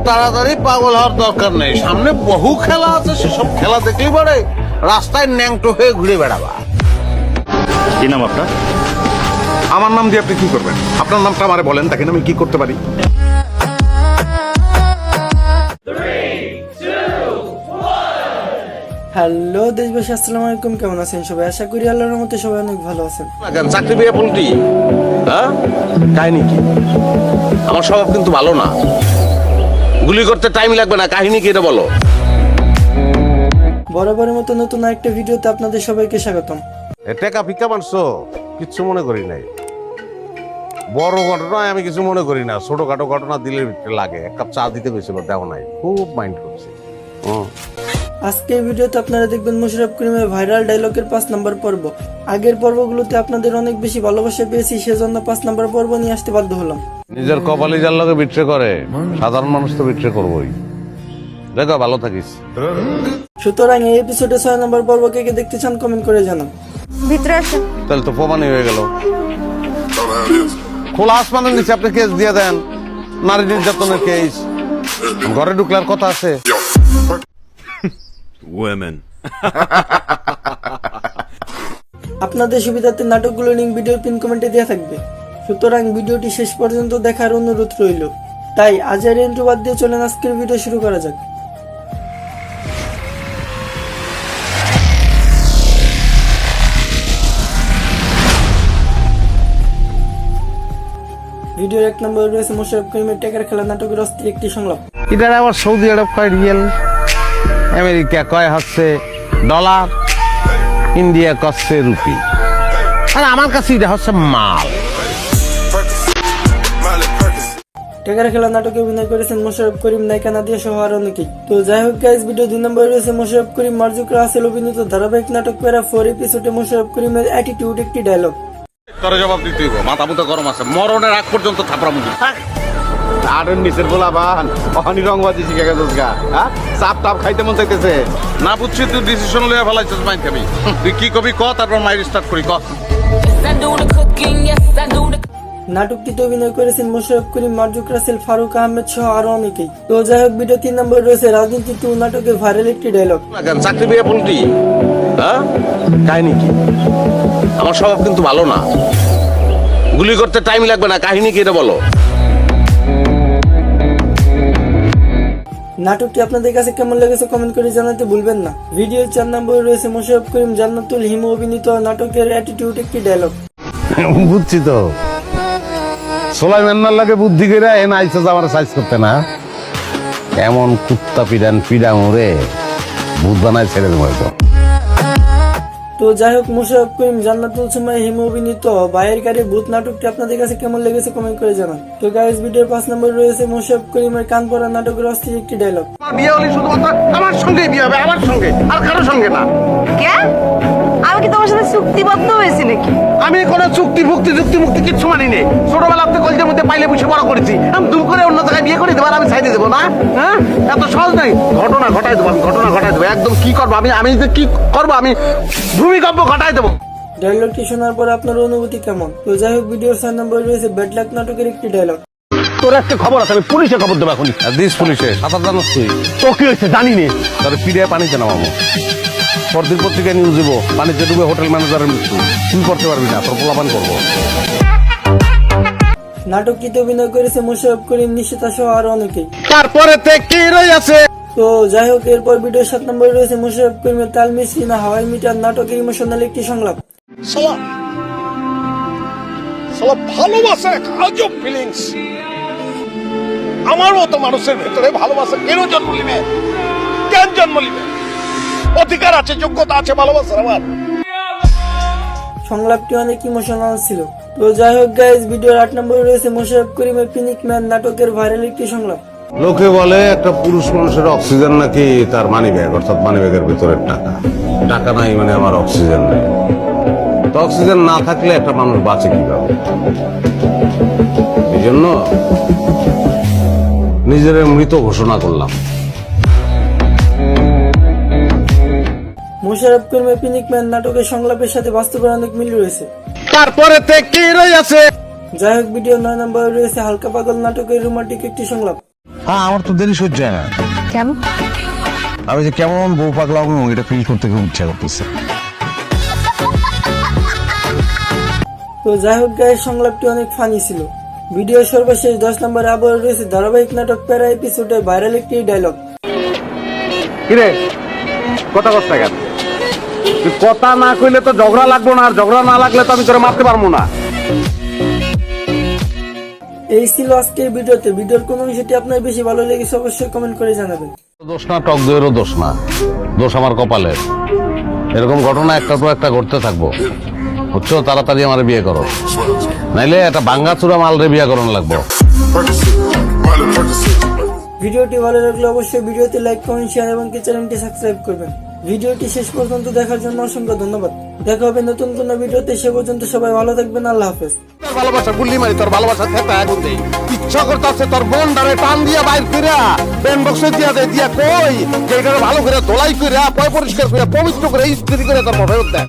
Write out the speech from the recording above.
তাড়াতাড়ি পাগল হওয়ার দরকার নেই, সামনে বহু খেলা আছে, সেসব খেলা দেখলেই পারে রাস্তায় ন্যাংটো হয়ে ঘুরে বেড়াবা। কি নাম আপনার? আমার নাম দিয়ে আপনি কি করবেন? আপনার নামটা আমারে বলেন, দেখেন আমি কি করতে পারি। হ্যালো দেশবাসী, আসসালামু আলাইকুম। কেমন আছেন সবাই? আশা করি আল্লাহর রহমতে সবাই অনেক ভালো আছেন। চাকরি পেয়ে পল্টি, হ্যাঁ কাহিনী কি? আমার স্বভাব কিন্তু ভালো না, গুলি করতে টাইম লাগবে না। কাহিনী কি এটা বলো। বরাবরের মতো নতুন আরেকটা ভিডিওতে আপনাদের সবাইকে স্বাগতম। টাকা ভিক্ষা মানছো, কিচ্ছু মনে করি নাই। বড় ঘটনায় আমি কিছু মনে করি না, ছোটখাটো ঘটনা দিলের ভিতরে লাগে। এক কাপ চা দিতে গেছিল, দেওয়া নাই, খুব মাইন্ড করছে। আজকে এই ভিডিওতে আপনারা দেখবেন মোশাররফ করিমের ভাইরাল ডায়লগের 5 নম্বর পর্ব। আগের পর্বগুলোতে আপনাদের অনেক বেশি ভালোবাসা পেয়েছি, সেজন্য 5 নম্বর পর্ব নিয়ে আসতে বাধ্য হলাম। নিজের কপালি যার লগে বিট্রে করে, সাধারণ মানুষ তো বিট্রে করবোই। দেখো, ভালো থাকিস। সুতরাং এই এপিসোডে 6 নম্বর পর্ব কে কে দেখতে চান কমেন্ট করে জানান। ভিতরে আসেন। তাহলে তো প্রমাণই হয়ে গেল। খোলা আসমানের নিচে আপনি কেস দিয়ে দেন, নারী নির্যাতনের কেস। ঘরে ঢুকলার কথা আছে। আপনাদের সুবিধার্থে নাটকগুলো লিঙ্ক ভিডিওর পিন কমেন্টে দেওয়া থাকবে, সুতরাং ভিডিওটি শেষ পর্যন্ত দেখার অনুরোধ রইল। তাই আজ আর ইন্ট্রো বাদ দিয়ে চলেন আজকের ভিডিও শুরু করা যাক। ভিডিওর 1 নম্বরে রয়েছে মোশাররফ করিমের টেকার খেলা নাটকের অস্থির একটি সংলাপ। এটা আবার সৌদি আরব কয় রিয়েল, আমেরিকা কয় হচ্ছে ডলার, ইন্ডিয়া কচ্ছে রুপি, আর আমার কাছে এটা হচ্ছে মাল। টেকার খেলা নাটকে অভিনয় করেছেন মোশাররফ করিম, নায়িকা নাদিয়া সহ আর অনেকেই। তো যাই হোক গাইস, ভিডিও 2 নম্বরে রয়েছে মোশাররফ করিম মার্জুক রাসেল অভিনীত ধারাবাহিক নাটক প্যারা 4 এপিসোডে মোশাররফ করিমের অ্যাটিটিউড একটি ডায়লগ। তোরে জবাব দিতে হইব, মাথা মুথা গরম আছে, মরণের আগ পর্যন্ত থাপড়া মুখি। আর নিচের বলা বান অহানি রংবাজি শিখে গেছিস গা, হ্যাঁ? চাপ টাপ খাইতে মন চাইতেছে না বুঝছি, তুই ডিসিশন লইয়া ফেলাইছিস মাইন খাবি। তুই কি কবি ক, তারপর মাইর স্টার্ট করি ক। নাটকটিতে অভিনয় করেছেন মোশাররফ করিম, মার্জুক রাসেল, ফারুক আহমেদ সহ আরো অনেকেই। তো যাই হোক, ভিডিও 3 নম্বরে রয়েছে রাজনীতি 2 নাটকের ভাইরাল একটি ডায়লগ। চাকরি পেয়ে পল্টি, হ্যাঁ কাহিনী কি? আমার স্বভাব কিন্তু ভালো না, গুলি করতে টাইম লাগবে না। কাহিনী কি এটা বলো। নাটকটি আপনাদের কাছে কেমন লেগেছে কমেন্ট করে জানাতে ভুলবেন না। ভিডিও 4 নম্বরে রয়েছে মোশাররফ করিম, জান্নাতুল হিমু অভিনীত নাটকের অ্যাটিটিউড একটি ডায়লগ। বুঝছি তো, সোলাইমান্নার লাগে বুদ্ধি করে এনে আইসা আমার সাইজ করতে না, এমন কুত্তা পিডা মরে ভূত বানায় ছেড়ে দেবো হয়তো। তো যাই হোক, মোশাররফ করিম, জান্নাতুল সুমাইয়া হিমু অভিনীত ভাইয়ের গাড়ি ভূত নাটকটি আপনাদের কাছে কেমন লেগেছে কমেন্ট করে জানান। তো গাইস, ভিডিওর 5 নম্বরে রয়েছে মোশাররফ করিমের কান পড়া নাটকের অস্থির একটি ডায়লগ। বিয়ে হলে শুধুমাত্র আমার সঙ্গেই বিয়ে হবে, আমার সঙ্গে, আর কারোর সঙ্গে না। কে? আমি কি তোমার সাথে চুক্তিবদ্ধ হয়েছি নাকি? আমি কোনো চুক্তি মুক্তি কিচ্ছু মানি নেই। ছোটবেলা থেকে কলেজের মধ্যে পাইলে বসে বড় করেছি, আমি দুম করে অন্য জায়গায় বিয়ে করে দেবো আর আমি ছাইতে দেবো না, হ্যাঁ? এত সহজ নাই। ঘটনা ঘটাই দেবো, আমি ঘটনা ঘটাই দেবো। একদম কি করবো আমি যে কি করবো, আমি ভূমিকম্প ঘটাই দেবো। ডায়লগটি শোনার পর আপনার অনুভূতি কেমন? তো যাই হোক, ভিডিওর 6 নম্বরে রয়েছে ব্যাড লাক নাটকের একটি ডায়লগ। তোর একটা খবর আছে, আমি পুলিশে খবর দেবো এখন। দিস পুলিশে সাঁতার জানোস তুই? তো কি হয়েছে জানি নে। তোর পিড়ে পানিতে নামাবো, পরদিন পত্রিকায় নিউজ দেবো, পানিতে ডুবে হোটেল ম্যানেজারের মৃত্যু। তুই করতে পারবি না, তোর পোলাপান করবো। নাটকটিতে অভিনয় করেছে মোশাররফ করিম, নিশিতা সহ আরো অনেকেই। তারপরে কি রয়েছে? তো যাই হোক, এরপর ভিডিওর 7 নম্বরে রয়েছে মোশাররফ করিমের তাল মিস্ত্রি না হাওয়াই মিটার নাটকের ইমোশনাল একটি সংলাপ। ভালোবাসা এক আজব ফিলিংস। আমার মতো মানুষের ভেতরে ভালোবাসা কেন জন্ম নিবে? কেন জন্ম নিবে? অধিকার আছে, যোগ্যতা আছে ভালোবাসার আমার। সংলাপটি অনেক ইমোশনাল ছিল। তো যাই হোক গাইজ, ভিডিওর 8 নম্বরে রয়েছে মোশাররফ করিমের পিনিক ম্যান নাটকের ভাইরাল একটি সংলাপ। লোকে বলে একটা পুরুষ মানুষের অক্সিজেন নাকি তার মানি ব্যাগ, অর্থাৎ মানি ব্যাগের ভিতরের টাকা। টাকা নাই মানে আমার অক্সিজেন নেই। তো অক্সিজেন না থাকলে একটা মানুষ বাঁচে কিভাবে? এই জন্য নিজের মৃত ঘোষণা করলাম। মোশাররফ করিমের পিনিক ম্যান নাটকের সংলাপের সাথে বাস্তবের অনেক মিল রয়েছে। তারপরে কি রয়েছে? যাই হোক, ভিডিও 9 নম্বরে রয়েছে হালকা পাগল নাটকের রোমান্টিক একটি সংলাপ। হ্যাঁ আমার তো দেরি সহ্য হয় না। কেন? আমি যে কেমন বউ পাগলা হবো এটা ফিল করতে খুব ইচ্ছা করতেছে। তো যাই হোক গাইস, সংলাপটি অনেক ফানি ছিল। ভিডিও সর্বশেষ 10 নম্বরে আবার রয়েছে ধারাবাহিক নাটক প্যারা এপিসোডের ভাইরাল একটি ডায়লগ। কিরে কথা কষ্ট কেন? তুই কথা না কইলে তো ঝগড়া লাগবো না, আর ঝগড়া না লাগলে তো আমি তোরে মারতে পারবো না। এই ছিল আজকের ভিডিওতে। ভিডিওর কোন অংশটি আপনার বেশি ভালো লেগেছে অবশ্যই কমেন্ট করে জানাবেন। দোষ না, টক দইয়েরও দোষ না, দোষ আমার কপালের। এরকম ঘটনা একটা তো একটা ঘটতে থাকবো, বুঝছো? তাড়াতাড়ি আমার বিয়ে করো, নাইলে একটা ভাঙ্গাচুরা মালরে বিয়ে করানো লাগবো। ভিডিওটি ভালো লাগলে অবশ্যই ভিডিওতে লাইক, কমেন্ট, শেয়ার এবং চ্যানেলটি সাবস্ক্রাইব করবেন। ভিডিওটি শেষ পর্যন্ত দেখার জন্য অসংখ্য ধন্যবাদ। দেখা হবে নতুন কোনো ভিডিওতে, সে পর্যন্ত সবাই ভালো থাকবেন। আল্লাহ হাফেজ। তোর ভালোবাসা গুল্লি মারি, তোর ভালোবাসা থেতা এখন দেই। ইচ্ছা করতেছে তোর বোন ডারে টান দিয়া বাইর কইরা পেন বক্সে দিয়া দে, দিয়া কই যে এটা ভালো করে ধোলাই কইরা পয় পরিষ্কার কইরা পবিত্র করে ইস্ত্রি করে তোর ফেরত দেয়।